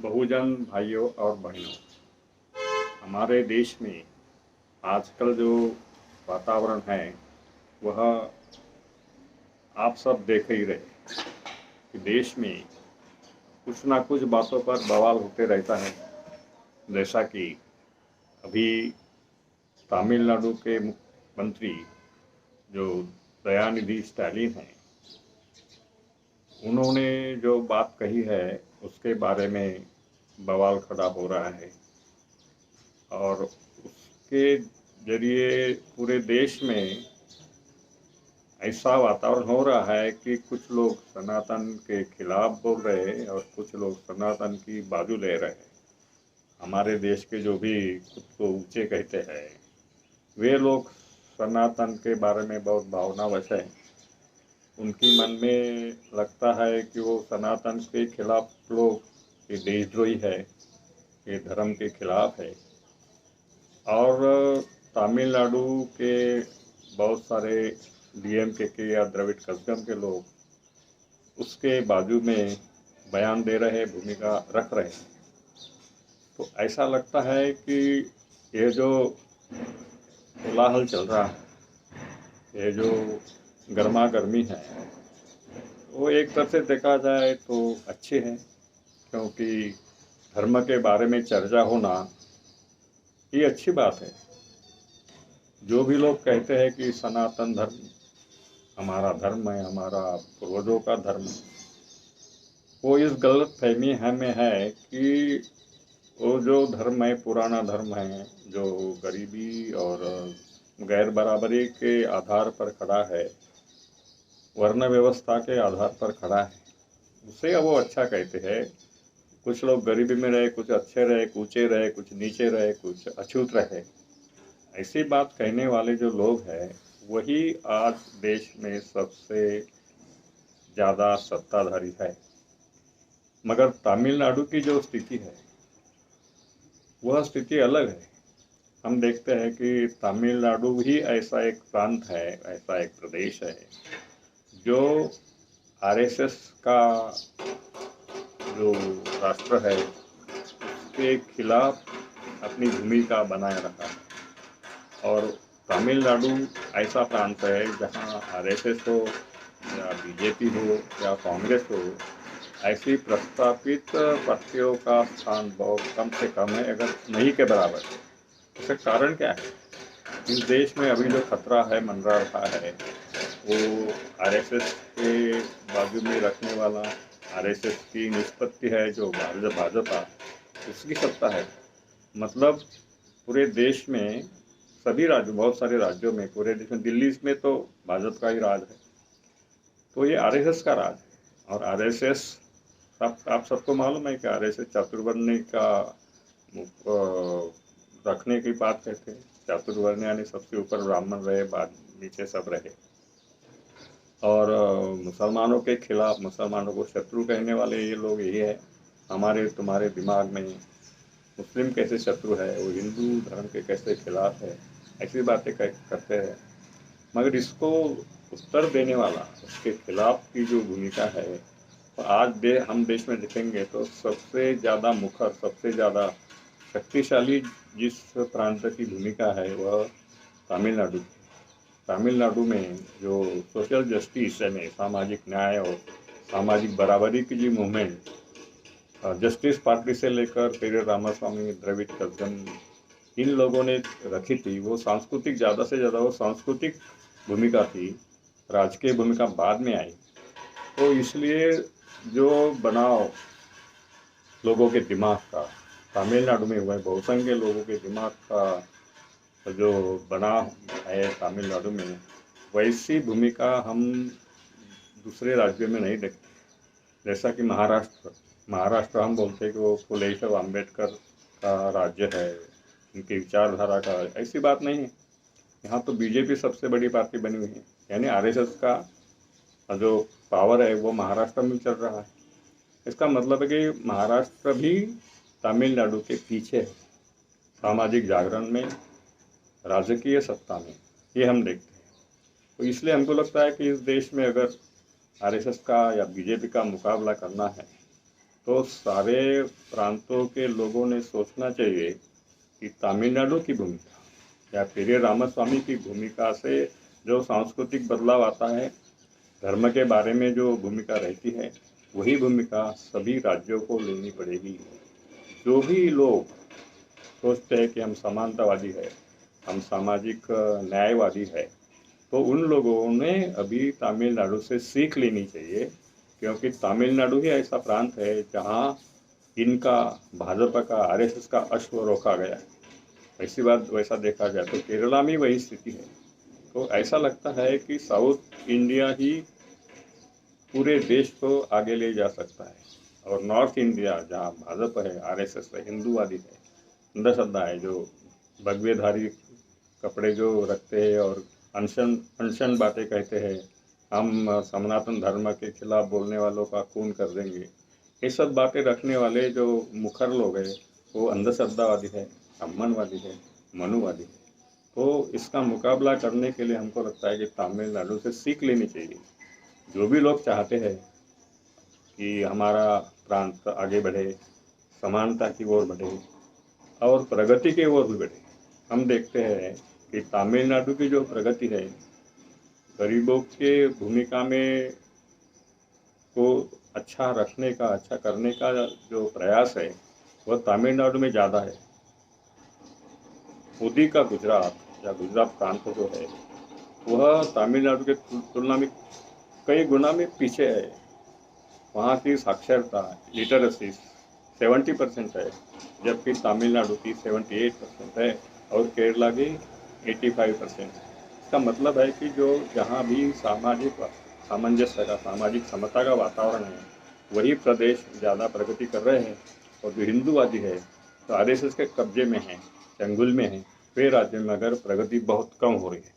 बहुजन भाइयों और बहनों, हमारे देश में आजकल जो वातावरण है वह आप सब देख ही रहे कि देश में कुछ ना कुछ बातों पर बवाल होते रहता है। जैसा कि अभी तमिलनाडु के मुख्यमंत्री जो दयानिधि स्टालिन हैं, उन्होंने जो बात कही है उसके बारे में बवाल खड़ा हो रहा है और उसके जरिए पूरे देश में ऐसा वातावरण हो रहा है कि कुछ लोग सनातन के खिलाफ बोल रहे हैं और कुछ लोग सनातन की बाजू ले रहे हैं। हमारे देश के जो भी खुद को ऊंचे कहते हैं वे लोग सनातन के बारे में बहुत भावनावश हैं। उनकी मन में लगता है कि वो सनातन के खिलाफ लोग ये देशद्रोही है, ये धर्म के खिलाफ है। और तमिलनाडु के बहुत सारे डीएमके के या द्रविड़ कज़गम के लोग उसके बाजू में बयान दे रहे, भूमिका रख रहे हैं। तो ऐसा लगता है कि ये जो कोलाहल चल रहा है, ये जो गर्मा गर्मी है, वो एक तरह से देखा जाए तो अच्छे हैं, क्योंकि धर्म के बारे में चर्चा होना ये अच्छी बात है। जो भी लोग कहते हैं कि सनातन धर्म हमारा धर्म है, हमारा पूर्वजों का धर्म है, वो इस गलत फहमी में है कि वो जो धर्म है पुराना धर्म है, जो गरीबी और गैर बराबरी के आधार पर खड़ा है, वर्ण व्यवस्था के आधार पर खड़ा है, उसे वो अच्छा कहते हैं। कुछ लोग गरीबी में रहे, कुछ अच्छे रहे, ऊंचे रहे, कुछ नीचे रहे, कुछ अछूत रहे। ऐसी बात कहने वाले जो लोग हैं वही आज देश में सबसे ज़्यादा सत्ताधारी है। मगर तमिलनाडु की जो स्थिति है वह स्थिति अलग है। हम देखते हैं कि तमिलनाडु ही ऐसा एक प्रांत है, ऐसा एक प्रदेश है जो आरएसएस का जो राष्ट्र है उसके खिलाफ अपनी भूमिका बनाए रखा है। और तमिलनाडु ऐसा प्रांत है जहां आरएसएस हो या बीजेपी हो या कांग्रेस हो, ऐसी प्रस्तावित पार्टियों का स्थान बहुत कम से कम है, अगर नहीं के बराबर है। इसका कारण क्या है? इस देश में अभी जो खतरा है मंडरा रहा है वो आरएसएस के बाजू में रखने वाला, आरएसएस की निष्पत्ति है जो भाजपा, उसकी सत्ता है। मतलब पूरे देश में सभी राज्यों, बहुत सारे राज्यों में, पूरे देश में, दिल्ली में तो भाजपा का ही राज है। तो ये आरएसएस का राज है। और आरएसएस आप सबको मालूम है कि आरएसएस चातुर्वर्ण्य का रखने की बात कहते हैं। चातुर्वर्ण यानी सबसे ऊपर ब्राह्मण रहे, बाद नीचे सब रहे। और मुसलमानों के खिलाफ, मुसलमानों को शत्रु कहने वाले ये लोग यही है। हमारे तुम्हारे दिमाग में मुस्लिम कैसे शत्रु है, वो हिंदू धर्म के कैसे खिलाफ है, ऐसी बातें करते हैं। मगर इसको उत्तर देने वाला, उसके खिलाफ की जो भूमिका है, तो आज हम देश में देखेंगे तो सबसे ज़्यादा मुखर, सबसे ज़्यादा शक्तिशाली जिस प्रांत की भूमिका है वह तमिलनाडु की। तमिलनाडु में जो सोशल जस्टिस यानी सामाजिक न्याय और सामाजिक बराबरी की जो मूवमेंट जस्टिस पार्टी से लेकर पेरे रामास्वामी, द्रविड़ कज़गम, इन लोगों ने रखी थी, वो सांस्कृतिक, ज़्यादा से ज़्यादा वो सांस्कृतिक भूमिका थी। राजकीय भूमिका बाद में आई। तो इसलिए जो बनाव लोगों के दिमाग का तमिलनाडु में हुआ है, बहुसंख्य लोगों के दिमाग का जो बना है तमिलनाडु में, वैसी भूमिका हम दूसरे राज्यों में नहीं देखते। जैसा कि महाराष्ट्र हम बोलते हैं कि वो फुले साहब अम्बेडकर का राज्य है, उनकी विचारधारा का, ऐसी बात नहीं है। यहाँ तो बीजेपी सबसे बड़ी पार्टी बनी हुई है, यानी आरएसएस का जो पावर है वो महाराष्ट्र में चल रहा है। इसका मतलब है कि महाराष्ट्र भी तमिलनाडु के पीछे है, सामाजिक जागरण में, राजकीय सत्ता में, ये हम देखते हैं। तो इसलिए हमको लगता है कि इस देश में अगर आरएसएस का या बीजेपी का मुकाबला करना है तो सारे प्रांतों के लोगों ने सोचना चाहिए कि तमिलनाडु की भूमिका या पेरियर रामास्वामी की भूमिका से जो सांस्कृतिक बदलाव आता है, धर्म के बारे में जो भूमिका रहती है, वही भूमिका सभी राज्यों को लेनी पड़ेगी। जो भी लोग सोचते हैं कि हम समानतावादी है, हम सामाजिक न्यायवादी है, तो उन लोगों ने अभी तमिलनाडु से सीख लेनी चाहिए, क्योंकि तमिलनाडु ही ऐसा प्रांत है जहाँ इनका भाजपा का आरएसएस का अश्व रोका गया है। ऐसी बात वैसा देखा जाए तो केरला में वही स्थिति है। तो ऐसा लगता है कि साउथ इंडिया ही पूरे देश को आगे ले जा सकता है, और नॉर्थ इंडिया जहाँ भाजपा है, आरएसएस है, हिंदूवादी है, अंधश्रद्धा है, जो भगवेधारी कपड़े जो रखते हैं और अनशन अनशन बातें कहते हैं, हम सनातन धर्म के खिलाफ बोलने वालों का खून कर देंगे, ये सब बातें रखने वाले जो मुखर लोग हैं वो अंधश्रद्धावादी है, अम्मनवादी है, मनुवादी है। तो इसका मुकाबला करने के लिए हमको लगता है कि तमिलनाडु से सीख लेनी चाहिए। जो भी लोग चाहते हैं कि हमारा प्रांत आगे बढ़े, समानता की ओर बढ़े और प्रगति की ओर भी बढ़े, हम देखते हैं कि तमिलनाडु की जो प्रगति है, गरीबों के भूमिका में को अच्छा रखने का, अच्छा करने का जो प्रयास है, वह तमिलनाडु में ज़्यादा है। मोदी का गुजरात या गुजरात प्रांत जो है, वह तमिलनाडु के तुलना में कई गुना में पीछे है। वहाँ की साक्षरता, लिटरेसी 70% है, जबकि तमिलनाडु की 78% है और केरला की 85%। इसका मतलब है कि जो जहाँ भी सामाजिक सामंजस्य का, सामाजिक समता का वातावरण है, वही प्रदेश ज़्यादा प्रगति कर रहे हैं। और जो हिंदूवादी है, तो आरएसएस के कब्जे में है, चंगुल में है, वे राज्य में अगर प्रगति बहुत कम हो रही है।